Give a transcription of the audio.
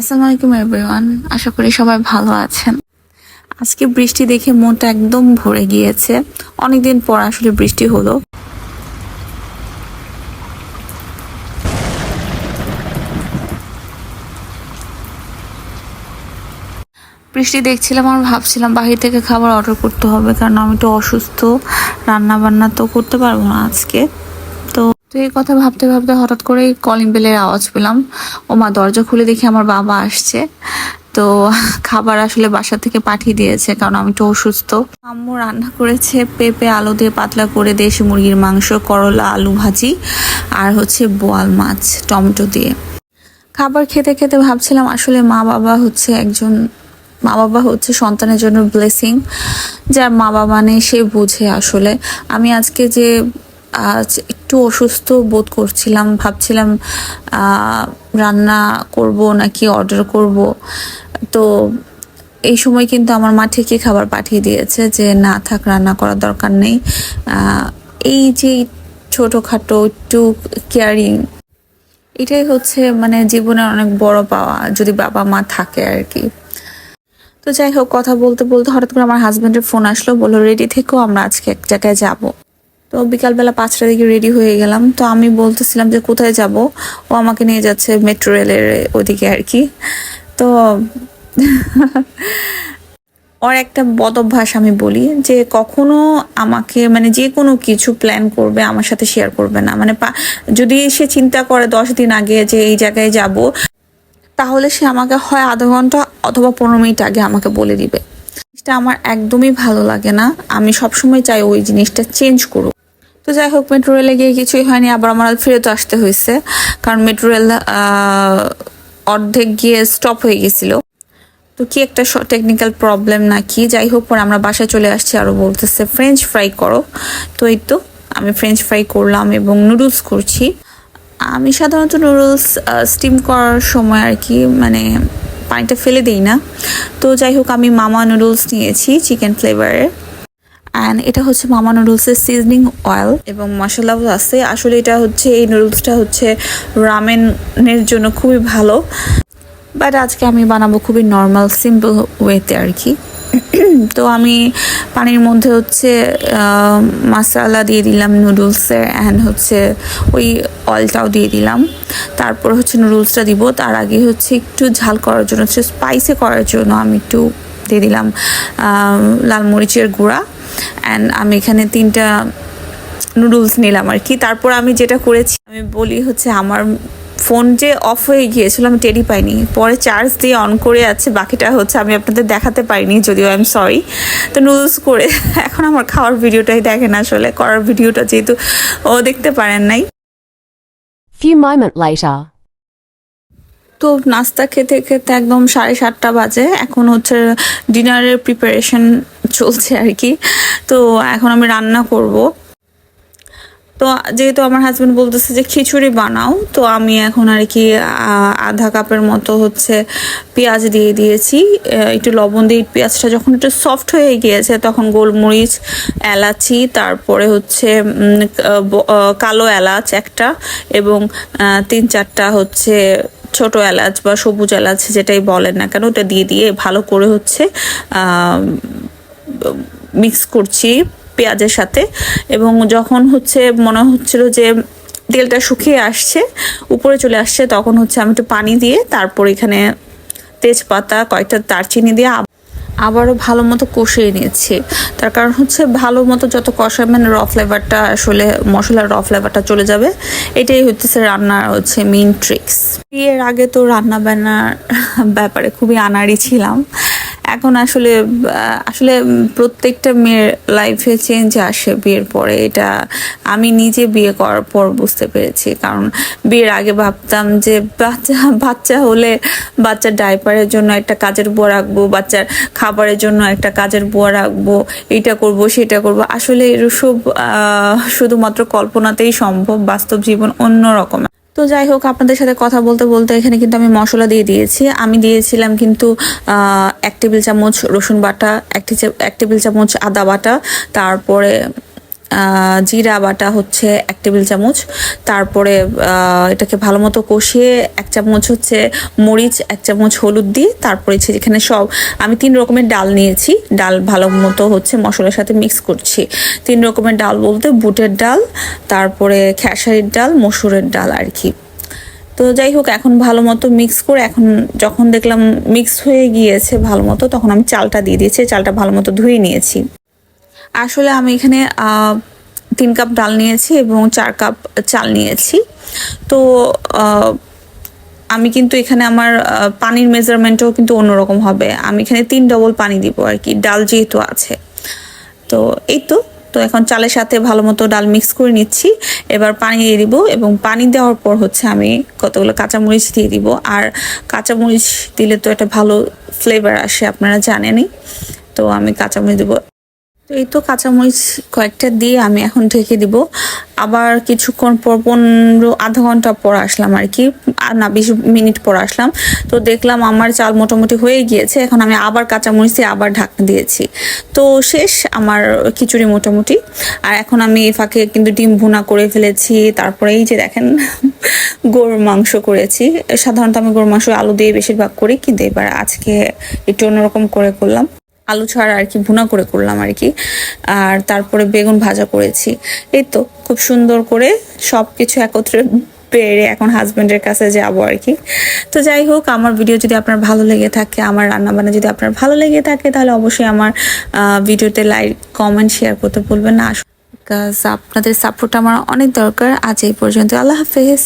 আসসালামু আলাইকুম এভরিওয়ান, আশা করি সবাই ভালো আছেন। আজকে বৃষ্টি দেখে মনটা একদম ভরে গিয়েছে। অনেকদিন পর আসলে বৃষ্টি হলো। বৃষ্টি দেখছিলাম আর ভাবছিলাম বাহির থেকে খাবার অর্ডার করতে হবে, কারণ আমি তো অসুস্থ, রান্না বান্না তো করতে পারবো না আজকে। তো এই কথা ভাবতে ভাবতে হঠাৎ করেই কলিং বেলের আওয়াজ পেলাম। মা দরজা খুলে দেখি আমার বাবা আসছে। তো খাবার আসলে বাসা থেকে পাঠিয়ে দিয়েছে, কারণ আমি তো অসুস্থ। আম্মু রান্না করেছে পেঁপে আলু দিয়ে পাতলা করে দেশি মুরগির মাংস, করলা আলু ভাজি, আর হচ্ছে বোয়াল মাছ টমেটো দিয়ে। খাবার খেতে খেতে ভাবছিলাম আসলে মা বাবা হচ্ছে সন্তানের জন্য ব্লেসিং। যার মা বাবা নেই সে বুঝে আসলে। আমি আজকে যে আজ একটু অসুস্থ বোধ করছিলাম, ভাবছিলাম রান্না করব নাকি অর্ডার করব। তো এই সময় কিন্তু আমার মা ঠিকই খাবার পাঠিয়ে দিয়েছে, যে না থাক, রান্না করার দরকার নেই। এই যে ছোটোখাটো একটু কেয়ারিং, এটাই হচ্ছে মানে জীবনের অনেক বড় পাওয়া, যদি বাবা মা থাকে আর কি। তো যাই হোক, কথা বলতে বলতে হঠাৎ করে আমার হাজব্যান্ডের ফোন আসলো, বললো রেডি থেকো, আমরা আজকে এক জায়গায় যাব। তো বিকালবেলা 5টার দিকে রেডি হয়ে গেলাম। তো আমি বলতেছিলাম যে কোথায় যাব, ও আমাকে নিয়ে যাচ্ছে মেট্রো রেলের ওদিকে আর কি। তো ওর একটা বদ অভ্যাস, আমি বলি যে কখনো আমাকে মানে যে কোনো কিছু প্ল্যান করবে আমার সাথে শেয়ার করবে না। মানে যদি সে চিন্তা করে 10 দিন আগে যে এই জায়গায় যাব, তাহলে সে আমাকে হয় আধা ঘন্টা অথবা 15 মিনিট আগে আমাকে বলে দিবে। জিনিসটা আমার একদমই ভালো লাগে না। আমি সবসময় চাই ওই জিনিসটা চেঞ্জ করুক। তো যাই হোক, মেট্রো রেলে গিয়ে কিছুই হয়নি, আবার আমার ফেরত আসতে হয়েছে, কারণ মেট্রো রেল অর্ধেক গিয়ে স্টপ হয়ে গেছিল। তো কি একটা টেকনিক্যাল প্রবলেম না কি, যাই হোক, পরে আমরা বাসায় চলে আসছি। আরও বলতেছে ফ্রেঞ্চ ফ্রাই করো। তো এই তো আমি ফ্রেঞ্চ ফ্রাই করলাম এবং নুডলস করছি। আমি সাধারণত নুডলস স্টিম করার সময় আর কি মানে পানিটা ফেলে দিই না। তো যাই হোক, আমি মামা নুডলস নিয়েছি চিকেন ফ্লেভারের। অ্যান্ড এটা হচ্ছে মামা নুডলসের সিজনিং অয়েল এবং মশলাও আছে। আসলে এটা হচ্ছে, এই নুডলসটা হচ্ছে রামেনের জন্য খুবই ভালো, বাট আজকে আমি বানাবো খুবই নর্মাল সিম্পল ওয়েতে আর কি। তো আমি পানির মধ্যে হচ্ছে মশলা দিয়ে দিলাম নুডলসের, অ্যান্ড হচ্ছে ওই অয়েলটাও দিয়ে দিলাম। তারপর হচ্ছে নুডলসটা দিব। তার আগে হচ্ছে একটু ঝাল করার জন্য, হচ্ছে স্পাইসি করার জন্য আমি একটু দিয়ে দিলাম লাল মরিচের গুঁড়া। অ্যান্ড আমি এখানে 3টা নুডলস নিলাম আর কি। তারপর আমি যেটা করেছি, আমি বলি হচ্ছে আমার ফোন যে অফ হয়ে গিয়েছিল আমি টেরই পাইনি, পরে চার্জ দিয়ে অন করে আছে। বাকিটা হচ্ছে আমি আপনাদের দেখাতে পারিনি, যদিও আই এম সরি। তো নুডলস করে এখন আমার খাওয়ার ভিডিওটাই দেখেন, আসলে করার ভিডিওটা যেহেতু ও দেখতে পারেন নাই। Few moments later. তো নাস্তা খেতে খেতে একদম 7:30 বাজে। এখন হচ্ছে ডিনারের প্রিপারেশন চলছে আর কি। তো এখন আমি রান্না করব। তো যেহেতু আমার হাজব্যান্ড বলতেছে যে খিচুড়ি বানাও, তো আমি এখন আর কি আধা কাপের মতো হচ্ছে পেঁয়াজ দিয়ে দিয়েছি। একটু লবণ দিয়ে পেঁয়াজটা যখন একটু সফট হয়ে গিয়েছে, তখন গোলমরিচ, এলাচি, তারপরে হচ্ছে কালো এলাচ একটা, এবং 3-4টা হচ্ছে ছোট এলাচ বা সবুজ এলাচ যেটাই বলেন না কেন, ওটা দিয়ে ভালো করে হচ্ছে মিক্স করছি পেঁয়াজের সাথে। এবং যখন হচ্ছে মনে হচ্ছিল যে তেলটা শুকিয়ে আসছে, উপরে চলে আসছে, তখন হচ্ছে আমি একটু পানি দিয়ে তারপর এখানে তেজপাতা, কয়েকটা দারচিনি দিয়ে আবারও ভালো মতো কষিয়ে নিয়েছি। তার কারণ হচ্ছে ভালো মতো যত কষাবেন র ফ্লেভারটা, আসলে মশলার র ফ্লেভারটা চলে যাবে। এটাই হচ্ছে রান্নার হচ্ছে মেইন ট্রিক্স। বিয়ের আগে তো রান্না বান্নার ব্যাপারে খুবই আনাড়ি ছিলাম। এখন আসলে আসলে প্রত্যেকটা মেয়ের লাইফে চেঞ্জ আসে বিয়ের পরে, এটা আমি নিজে বিয়ে করার পর বুঝতে পেরেছি। কারণ বিয়ের আগে ভাবতাম যে বাচ্চা হলে বাচ্চার ডাইপারের জন্য একটা কাজের বুয়া রাখবো, বাচ্চার খাবারের জন্য একটা কাজের বুয়া রাখবো, এটা করব সেটা করব। আসলে এসব শুধুমাত্র কল্পনাতেই সম্ভব, বাস্তব জীবন অন্য রকম। তো যাই হোক, আপনাদের সাথে কথা বলতে বলতে এখানে কিন্তু আমি মশলা দিয়ে দিয়েছি। আমি দিয়েছিলাম কিন্তু 1 টেবিল চামচ রসুন বাটা, 1 টেবিল চামচ আদা বাটা, তারপরে জিরা বাটা হচ্ছে 1 টেবিল চামচ, তারপরে এটাকে ভালো মতো কষিয়ে 1 চামচ হচ্ছে মরিচ, 1 চামচ হলুদ দিয়ে তারপরে যেখানে সব আমি 3 রকমের ডাল নিয়েছি, ডাল ভালো মতো হচ্ছে মশলার সাথে মিক্স করছি। 3 রকমের ডাল বলতে বুটের ডাল, তারপরে খেসারির ডাল, মসুরের ডাল আর কি। তো যাই হোক, এখন ভালো মতো মিক্স করে এখন যখন দেখলাম মিক্স হয়ে গিয়েছে ভালো মতো, তখন আমি চালটা দিয়ে দিয়েছি। চালটা ভালো মতো ধুয়ে নিয়েছি। আসলে আমি এখানে 3 কাপ ডাল নিয়েছি এবং 4 কাপ চাল নিয়েছি। তো আমি কিন্তু এখানে আমার পানির মেজারমেন্টও কিন্তু অন্যরকম হবে। আমি এখানে 3 ডবল পানি দিব আর কি, ডাল যেহেতু আছে। তো এই তো এখন চালের সাথে ভালো মতো ডাল মিক্স করে নিচ্ছি। এবার পানি দিয়ে দিব এবং পানি দেওয়ার পর হচ্ছে আমি কতগুলো কাঁচামরিচ দিয়ে দিব। আর কাঁচামরিচ দিলে তো একটা ভালো ফ্লেভার আসে, আপনারা জানেনই। তো আমি কাঁচামরিচ দেবো। তো এই তো কাঁচামরিচ কয়েকটা দিয়ে আমি এখন ঢেকে দিব। আবার কিছুক্ষণ পর 15 আধা ঘন্টা পর আসলাম আর কি, না 20 মিনিট পর আসলাম। তো দেখলাম আমার চাল মোটামুটি হয়ে গিয়েছে। এখন আমি আবার কাঁচামরিচ দিয়ে আবার ঢাকনা দিয়েছি। তো শেষ আমার খিচুড়ি মোটামুটি। আর এখন আমি এই ফাঁকে কিন্তু ডিম ভুনা করে ফেলেছি। তারপরে এই যে দেখেন গরুর মাংস করেছি। সাধারণত আমি গরুর মাংস আলু দিয়ে বেশিরভাগ করি, কিন্তু এবার আজকে একটু অন্যরকম করে করলাম, আলু ছাড়া আর কি, ভুনা করে করলাম আর কি। আর তারপরে বেগুন ভাজা করেছি। এই তো খুব সুন্দর করে সবকিছু একত্রে পেরে এখন হাজবেন্ডের কাছে যাবো আর কি। তো যাই হোক, আমার ভিডিও যদি আপনার ভালো লেগে থাকে, আমার রান্নাবান্না যদি আপনার ভালো লেগে থাকে, তাহলে অবশ্যই আমার ভিডিওতে লাইক, কমেন্ট, শেয়ার করতে ভুলবেন না। আপনাদের সাপোর্ট আমার অনেক দরকার। আজ এই পর্যন্ত, আল্লাহ হাফেজ।